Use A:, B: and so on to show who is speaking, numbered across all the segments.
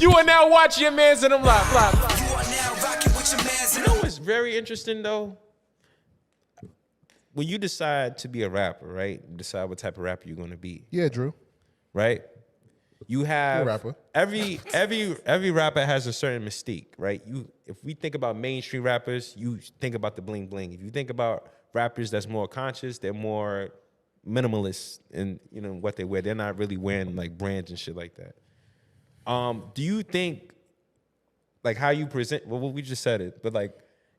A: You are now watching your mans in them live.
B: You are now rocking with your mans
A: You know what's very interesting though? When you decide to be a rapper, right? You decide what type of rapper you're gonna be.
C: Yeah, Drew.
A: Right? You have
C: You're a rapper.
A: every rapper has a certain mystique, right? If we think about mainstream rappers, you think about the bling bling. If you think about rappers that's more conscious, they're more minimalist in what they wear. They're not really wearing like brands and shit like that. Do you think like how you present? Well, we just said it, but like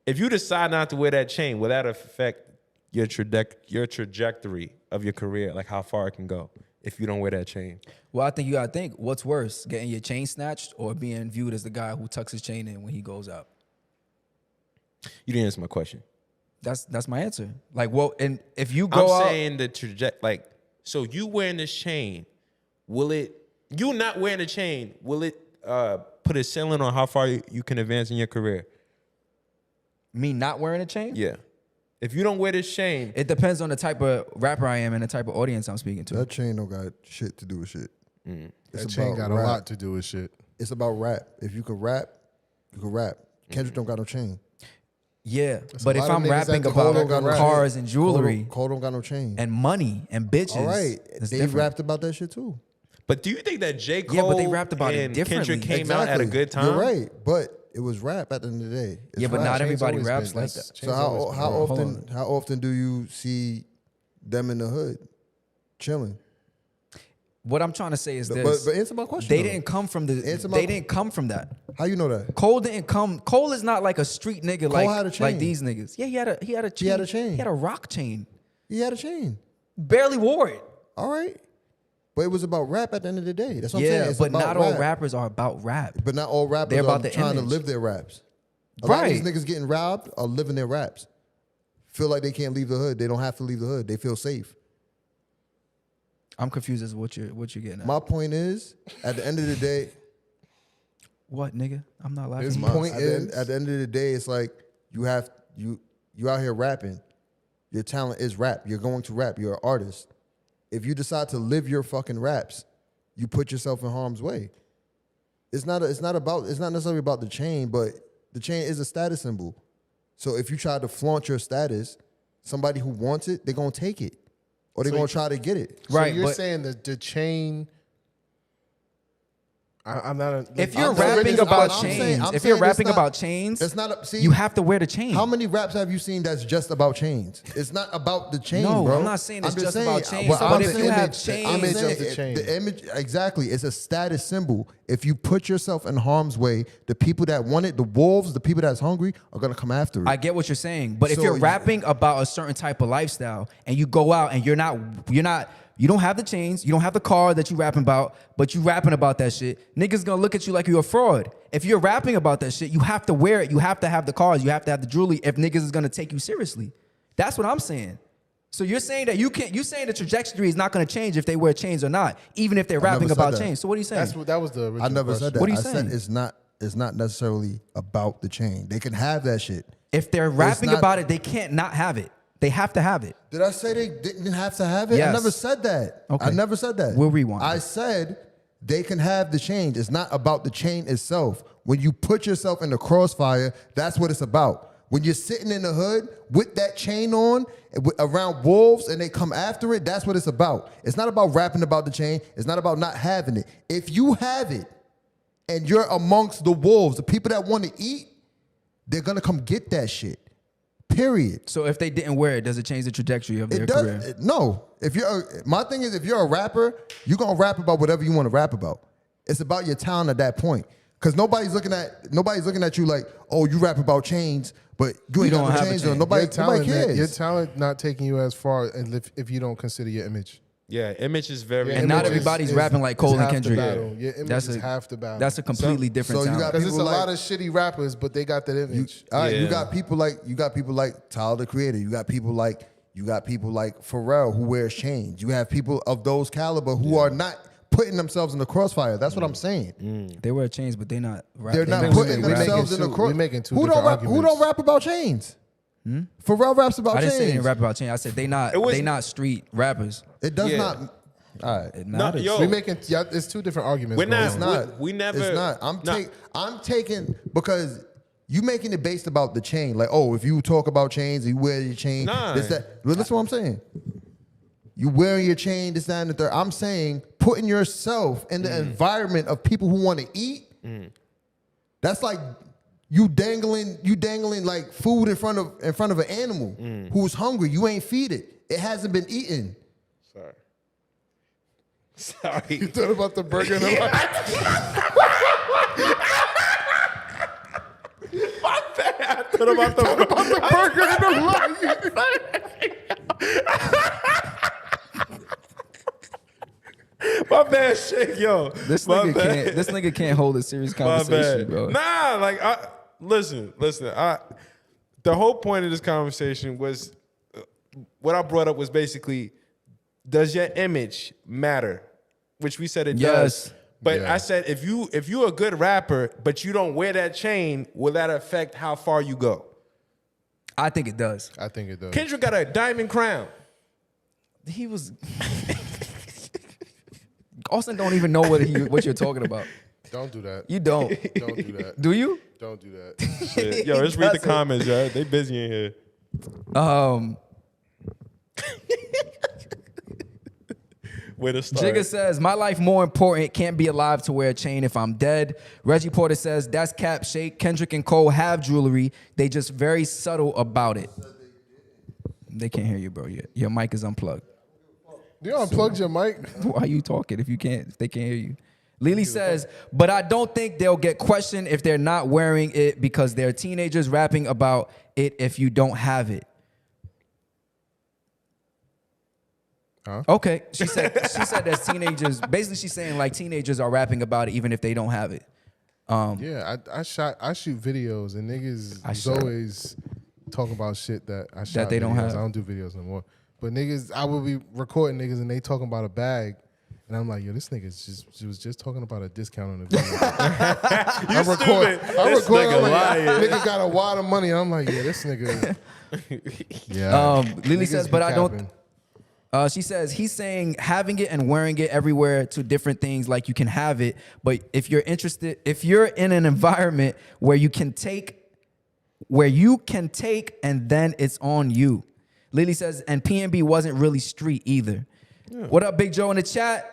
A: if you decide not to wear that chain, will that affect your trajectory of your career? Like how far it can go if you don't wear that chain?
D: Well, I think you gotta think, what's worse, getting your chain snatched or being viewed as the guy who tucks his chain in when he goes out?
A: You didn't answer my question.
D: That's my answer. Like, well, and if you go
A: I'm
D: out,
A: saying the trajectory, like, so you wearing this chain, you not wearing the chain, will it put a ceiling on how far you can advance in your career?
D: me not wearing a chain?
A: Yeah. If you don't wear this chain,
D: It depends on the type of rapper I am and the type of audience I'm speaking to.
E: That chain don't got shit to do with shit.
C: That chain got a lot to do with shit.
E: It's about rap. If you can rap, you can rap. Kendrick don't got no chain.
D: Yeah,
E: There's
D: but
E: a
D: if
E: lot of
D: I'm
E: niggas
D: rapping
E: that Cole don't got
D: about
E: no
D: cars
E: chain.
D: and jewelry
E: Cole don't got no chain.
D: and money and bitches,
E: All right,
D: it's
E: they
D: different.
E: rapped about that shit too.
A: but do you think that J. Cole
D: Yeah, but they rapped about it
A: and
D: differently.
A: Kendrick came out at a good time?
E: You're right, but it was rap at the end of the day. It's
D: Yeah, but
E: rap.
D: not everybody
C: always
D: raps
C: been-
D: like
C: that's-
D: that.
E: So how
D: Hold on.
E: often do you see them in the hood chilling?
D: What I'm trying to say is
E: But
D: this:
E: answer my question.
D: they
E: though.
D: didn't come from the.
E: Answer my-
D: They didn't come from that.
E: How you know that?
D: Cole didn't come. Cole is not like a street nigga
E: Cole had a
D: like
E: chain.
D: these niggas. Yeah, he had a chain.
E: He had a chain.
D: He had a rock chain.
E: He had a chain.
D: Barely wore it.
E: All right, but it was about rap at the end of the day. That's what I'm
D: Yeah,
E: saying. It's
D: but
E: about
D: not all
E: rap.
D: rappers are about rap.
E: But not all rappers
D: They're
E: are
D: about the
E: trying to
D: image.
E: live their raps. A lot of
D: Right.
E: these niggas getting robbed are living their raps. Feel like they can't leave the hood. They don't have to leave the hood. They feel safe.
D: I'm confused as to what you're getting at.
E: My point is, at the end of the day,
D: What, nigga? I'm not laughing.
C: His
E: at the end of the day, it's like you out here rapping. Your talent is rap. You're going to rap. You're an artist. If you decide to live your fucking raps, you put yourself in harm's way. It's not necessarily about the chain, but the chain is a status symbol. So if you try to flaunt your status, somebody who wants it, they're gonna take it. Or they're
C: So
E: gonna try to get it.
C: So
D: Right,
C: you're
D: but-
C: saying that the chain. I'm not.
D: If you're
E: I'm saying-
D: rapping
E: I'm
D: about
E: saying-
D: chains,
E: I'm
D: if you're
E: saying it's
D: rapping
E: not-
D: about chains,
E: It's not. See,
D: you have to wear the chain.
E: How many raps have you seen that's just about chains? It's not about the chain,
D: No,
E: bro.
D: I'm not saying it's just
E: saying,
D: about chains.
E: what
D: But
E: I'm
D: if
E: saying-
D: you have
E: I'm
D: chains-
E: saying
C: Image of the chain.
E: The image, exactly. It's a status symbol. If you put yourself in harm's way, the people that want it, the wolves, the people that's hungry, are gonna come after it.
D: I get what you're saying, but if
E: So
D: you're
E: you-
D: rapping about a certain type of lifestyle and you go out and you don't have the chains, you don't have the car that you rapping about, but you rapping about that shit, niggas gonna look at you like you're a fraud. If you're rapping about that shit, you have to wear it, you have to have the cars, you have to have the jewelry if niggas is gonna take you seriously. That's what I'm saying. So you're saying that you saying the trajectory is not gonna change if they wear chains or not, even if they're rapping
E: never said
D: about
E: that.
D: chains. So what are you saying?
C: that was the original
E: I never
C: question.
E: said that.
D: What are you
E: I
D: saying?
E: said it's not necessarily about the chain. They can have that shit.
D: If they're rapping
E: not-
D: about it, they can't not have it. They have to have it.
E: Did I say they didn't have to have it?
D: Yes.
E: I never said that.
D: Okay.
E: I never said that.
D: We'll rewind.
E: I said they can have the chain. It's not about the chain itself. When you put yourself in the crossfire, that's what it's about. When you're sitting in the hood with that chain on, around wolves, and they come after it, that's what it's about. It's not about rapping about the chain. It's not about not having it. If you have it, and you're amongst the wolves, the people that want to eat, they're going to come get that shit. Period.
D: So if they didn't wear it, does it change the trajectory of their
E: It does.
D: career?
E: No. My thing is, if you're a rapper, you're gonna rap about whatever you want to rap about. It's about your talent at that point. Because nobody's looking at you like, oh, you rap about chains, but you ain't
D: don't
E: got no
D: have a
E: chains
D: chain.
E: on. Nobody
C: talent,
E: cares.
C: your talent not taking you as far if you don't consider your image.
A: Yeah, image is very.
C: Yeah,
D: And not
C: image
D: everybody's
C: is-
D: rapping like
C: is
D: Cole and
C: half the
D: Kendrick.
C: battle. Your image is half the battle.
D: That's a completely different
E: so you
D: talent.
E: got
C: Because it's a
E: people
C: lot
E: like-
C: of shitty rappers, but they got that image.
E: All right,
A: Yeah.
E: you got people like Tyler the Creator. You got people like Pharrell who wears chains. You have people of those caliber who are not putting themselves in the crossfire. That's what I'm saying.
D: They wear chains, but they're not.
E: They're not putting themselves in the crossfire.
C: we making two
E: Who don't
C: different
E: rap? Who don't rap about chains? Pharrell raps about
D: I didn't
E: chains.
D: say they didn't rap about chains. I said they not street rappers.
E: It does
A: Yeah.
E: not. All right.
D: It
A: No,
D: matters.
A: yo,
C: We making it's two different arguments.
A: We're
C: going
A: not-
C: on.
E: It's not.
A: we never-
E: It's not.
A: No.
E: I'm taking because you making it based about the chain. Like, oh, if you talk about chains, you wear your chain.
A: Nah.
E: This, that. But listen what I'm saying. You wearing your chain, this, that, and the third. I'm saying putting yourself in the environment of people who want to eat. That's like you dangling like food in front of an animal who's hungry. You ain't feed it. It hasn't been eaten.
A: Sorry.
C: You thought about the burger and the
A: What about the
C: burger and the
A: my bad shit, yo.
D: This
A: My
D: nigga
A: bad.
D: can't. This nigga can't hold a serious
A: My
D: conversation,
A: bad.
D: bro.
A: Nah, like listen. The whole point of this conversation was what I brought up was basically, does your image matter? Which we said it
D: Yes.
A: does. But
C: Yeah.
A: I said if you're a good rapper, but you don't wear that chain, will that affect how far you go?
D: I think it does.
C: I think it does.
A: Kendrick got a diamond crown.
D: He was. Austin don't even know what you're talking about.
C: Don't do that.
D: You don't.
C: Don't do that.
D: Do you?
C: Don't do that.
A: Shit. Yo, let's read the
D: doesn't.
A: comments, yo. They busy in here. Where to start?
D: Jigga says, my life more important. Can't be alive to wear a chain if I'm dead. Reggie Porter says, that's cap shake. Kendrick and Cole have jewelry. They just very subtle about it. They can't hear you, bro. Your mic is unplugged.
C: You unplugged your mic.
D: Why are you talking if they can't hear you? Lily says, but I don't think they'll get questioned if they're not wearing it because they're teenagers rapping about it if you don't have it.
C: Huh?
D: Okay. She said there's teenagers. Basically, she's saying like teenagers are rapping about it even if they don't have it.
C: Yeah, I shoot videos and niggas is
D: shot.
C: always talking about shit that I shot.
D: they don't
C: videos.
D: have.
C: I don't do videos no more. But niggas, I will be recording niggas and they talking about a bag. And I'm like, yo, this nigga was just talking about a discount on the video. I record.
A: This nigga
C: I'm like,
A: lying.
C: nigga got a wad of money. I'm like, yeah, this nigga. Yeah.
D: Lily
C: Niggas
D: says,
C: be
D: but I don't.
C: capping.
D: She says he's saying having it and wearing it everywhere to different things like you can have it, but if you're interested, if you're in an environment where you can take and then it's on you. Lily says, and PNB wasn't really street either. Yeah. What up, Big Joe in the chat?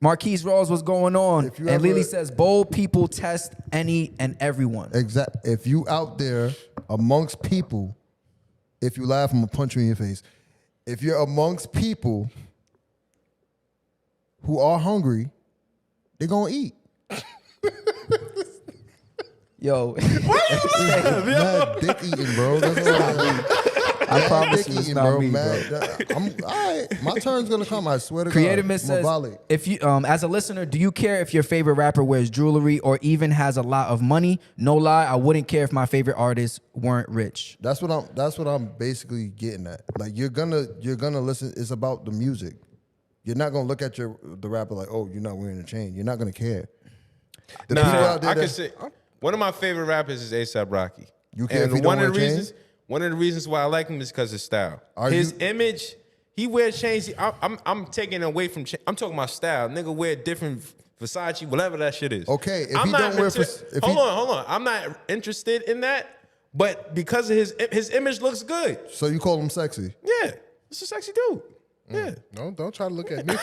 D: Marquise Rawls, what's going on? And Lily says, bold people test any and everyone.
E: Exactly. If you out there amongst people, if you laugh, I'm gonna punch you in your face. If you're amongst people who are hungry, they're gonna eat.
D: Yo,
E: Mad dick eating, bro. That's what I mean.
D: I promise
E: Dick
D: you it's
E: eating,
D: not
E: bro.
D: me, bro.
E: Mad, I'm all right. My turn's gonna come. I swear to
D: Creative
E: God.
D: Miss says,
E: Mavali.
D: if you, as a listener, do you care if your favorite rapper wears jewelry or even has a lot of money? No lie, I wouldn't care if my favorite artists weren't rich.
E: That's what I'm basically getting at. Like you're gonna listen. It's about the music. You're not gonna look at the rapper like, oh, you're not wearing a chain. You're not gonna care. The people out there
A: I
E: that-
A: could say one of my favorite rappers is A$AP Rocky.
E: You care if he don't wear chains?
A: One of the reasons why I like him is because of style.
E: Are
A: His
E: you-
A: image, he wears chains. I'm taking away from. I'm talking about style. Nigga wear different Versace, whatever that shit is.
E: Okay, if
A: I'm
E: he
A: not
E: don't wear
A: into-
E: if
A: hold
E: he-
A: on. I'm not interested in that. But because of his image looks good.
E: So you call him sexy?
A: Yeah, it's a sexy dude. Yeah.
C: Don't try to look at me.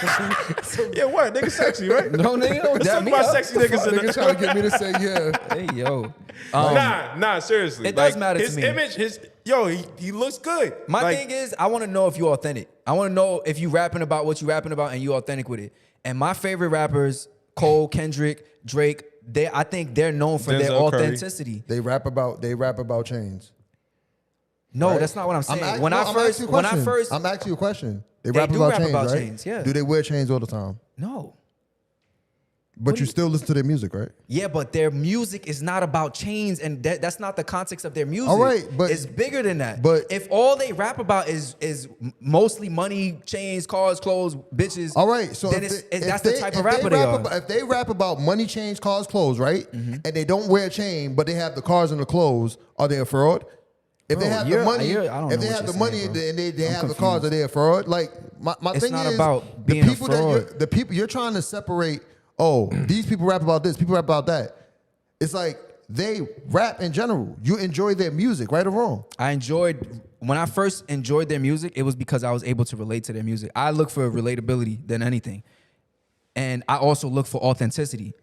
A: Yeah, what? Nigga sexy, right?
D: No, nigga, don't
A: Let's
D: dap
A: talk
D: me
A: about
D: up.
A: sexy niggas in
C: Nigga
A: the
C: trying to get me to say yeah.
D: Hey, yo.
A: Nah, seriously.
D: It does matter to
A: his
D: me.
A: image, he looks good.
D: My
A: Like,
D: thing is, I want to know if you're authentic. I want to know if you rapping about what you rapping about and you authentic with it. And my favorite rappers, Cole, Kendrick, Drake, I think they're known for their
A: Denzel Curry.
D: authenticity.
E: They rap about chains.
D: No,
E: Right?
D: that's not what I'm saying.
E: I'm
D: When I
E: asking you a question. They rap
D: do
E: about
D: rap
E: chains,
D: about
E: right?
D: chains, yeah.
E: Do they wear chains all the time?
D: No.
E: But you still listen to their music, right?
D: Yeah, but their music is not about chains, and that's not the context of their music.
E: All right, but-
D: it's bigger than that.
E: but-
D: if all they rap about is mostly money, chains, cars, clothes, bitches,
E: All right, so
D: then
E: if
D: that's the type of rapper they are.
E: if they rap about money, chains, cars, clothes, right,
D: Mm-hmm.
E: and they don't wear a chain, but they have the cars and the clothes, are they a fraud? If they
D: Bro,
E: have the
D: you're-
E: money,
D: I don't
E: if
D: know
E: they
D: what
E: have the
D: you're
E: money
D: saying, bro.
E: and they have
D: I'm
E: the cars, are they a fraud? Like my
D: It's
E: thing
D: not
E: is
D: about
E: the
D: being a
E: people that
D: fraud.
E: the people you're trying to separate. Oh, these people rap about this, people rap about that. It's like they rap in general. You enjoy their music, right or wrong.
D: When I first enjoyed their music, it was because I was able to relate to their music. I look for relatability than anything. And I also look for authenticity.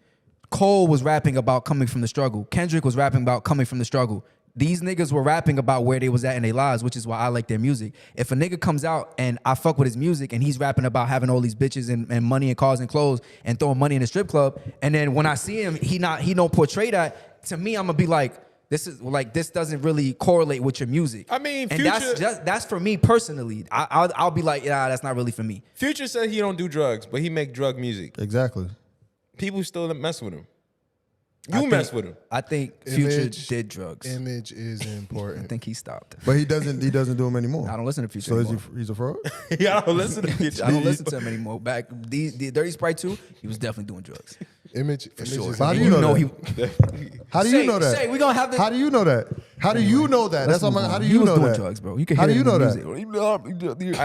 D: Cole was rapping about coming from the struggle. Kendrick was rapping about coming from the struggle. These niggas were rapping about where they was at in their lives, which is why I like their music. If a nigga comes out and I fuck with his music and he's rapping about having all these bitches and money and cars and clothes and throwing money in the strip club, and then when I see him, he don't portray that, to me, I'm gonna be like, this doesn't really correlate with your music.
A: I mean,
D: and that's for me personally. I'll be like, yeah, that's not really for me.
A: Future said he don't do drugs, but he make drug music.
E: Exactly.
A: People still mess with him. You mess with him.
D: I think Future
C: Image-
D: did drugs.
C: Image is
D: I
C: important.
D: think he stopped.
E: But he doesn't do them anymore.
D: I don't listen to Future
E: So
D: anymore.
E: he's a fraud?
A: Yeah, I don't listen to Future.
D: I don't listen to him anymore. Back the Dirty Sprite 2, he was definitely doing drugs.
C: Image
D: Sure.
C: is
E: How do
D: And
E: you know
D: he
E: that? How do you
D: Say-
E: know that?
D: say, we gonna have this-
E: How do you know that? How do you know that? That's what I'm. How do you
D: was
E: know
D: doing
E: that?
D: drugs, bro. You can
E: How
D: hear
E: do
D: it
E: you
D: in
E: know
D: the
E: that?
D: music.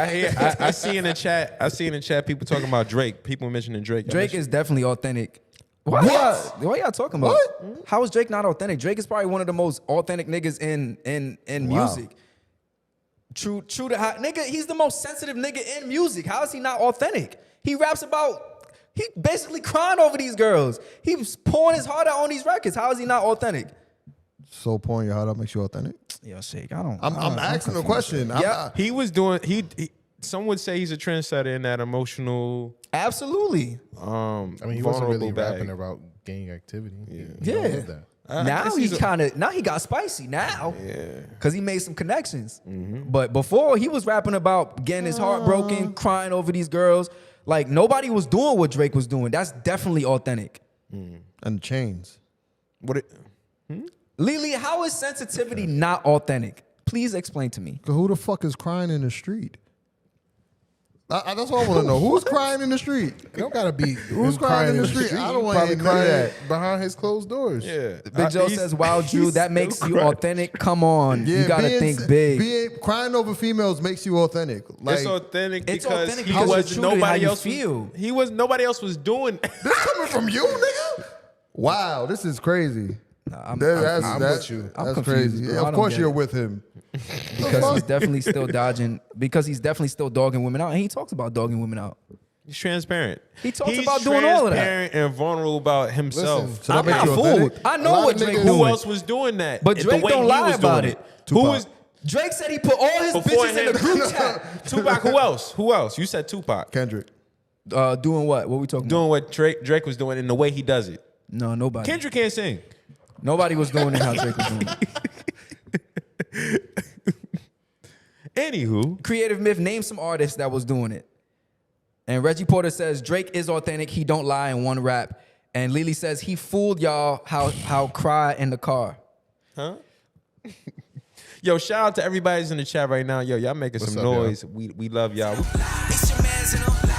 A: I see in the chat. I see in the chat people talking about Drake. People mentioning Drake.
D: Drake is definitely authentic. Why y'all talking about?
E: What?
D: How is Drake not authentic? Drake is probably one of the most authentic niggas in
E: Wow.
D: music. True to how nigga, he's the most sensitive nigga in music. How is he not authentic? He raps about, he basically crying over these girls. He was pouring his heart out on these records. How is he not authentic?
E: So pouring your heart out makes you authentic.
D: Yo, Shake, I don't.
E: I'm asking a question.
D: Yeah.
A: He was doing. Some would say he's a trendsetter in that emotional.
D: Absolutely.
C: I mean, he wasn't really
A: vulnerable bag.
C: rapping about gang activity.
D: Yeah.
C: That.
D: Now
A: guess
D: he's
A: he's
D: now he got spicy now.
A: Yeah.
D: Cause he made some connections. But before he was rapping about getting his heart broken, crying over these girls. Like nobody was doing what Drake was doing. That's definitely authentic.
E: And the chains.
A: What?
D: Lily, how is sensitivity not authentic? Please explain to me.
E: Who the fuck is crying in the street? That's what I want to know. Who's crying in the street?
C: It don't gotta be
E: Who's
C: him
E: crying in the street? I don't want to
C: Probably
E: hear none of
C: crying
E: that.
C: behind his closed doors.
A: Yeah.
D: Big Joe says, wow, Drew, that makes you authentic. Come on. You gotta think big.
E: Crying over females makes you authentic. Like,
A: It's authentic
D: It's
A: because
D: authentic
A: he
D: because
A: was
D: it's true to how
A: nobody
D: you
A: else.
D: feel.
A: He was nobody else was doing.
E: this coming from you, nigga? Wow, this is crazy.
C: I'm with you.
E: That's
D: confused,
E: crazy.
D: bro. I
E: Of
D: don't
E: course
D: get
E: you're
D: it.
E: with him.
D: Because he's definitely still dodging. Because he's definitely still dogging women out. And he talks about dogging women out.
A: He's transparent.
D: He talks
A: He's
D: about doing all of that.
A: transparent and vulnerable about himself.
C: Listen,
E: So that
D: I'm
E: makes
D: not
E: you
D: fooled.
E: authentic?
D: I
E: A
D: know
E: lot
D: what
E: of
D: Drake
E: niggas-
D: doing.
A: Who else was doing that?
D: But
A: The
D: Drake
A: way
D: don't
A: he
D: lie
A: was
D: about
A: doing
D: it.
A: Who
E: Tupac.
A: was
D: Drake said he put all his
A: before
D: bitches in
A: him?
D: the group chat.
A: Tupac. Who else? Who else? You said Tupac.
E: Kendrick.
D: Doing what? What we talking about?
A: Doing what Drake was doing in the way he does it.
D: No, nobody.
A: Kendrick can't sing.
D: Nobody was doing it how Drake was doing it.
A: Anywho,
D: Creative Myth, name some artists that was doing it. And Reggie Porter says Drake is authentic. He don't lie in one rap. And Lily says he fooled y'all how cry in the car.
A: huh? Yo, shout out to everybody that's in the chat right now. Yo, y'all making some
C: up, y'all?
A: noise. We love y'all.
B: It's your man's in 'em.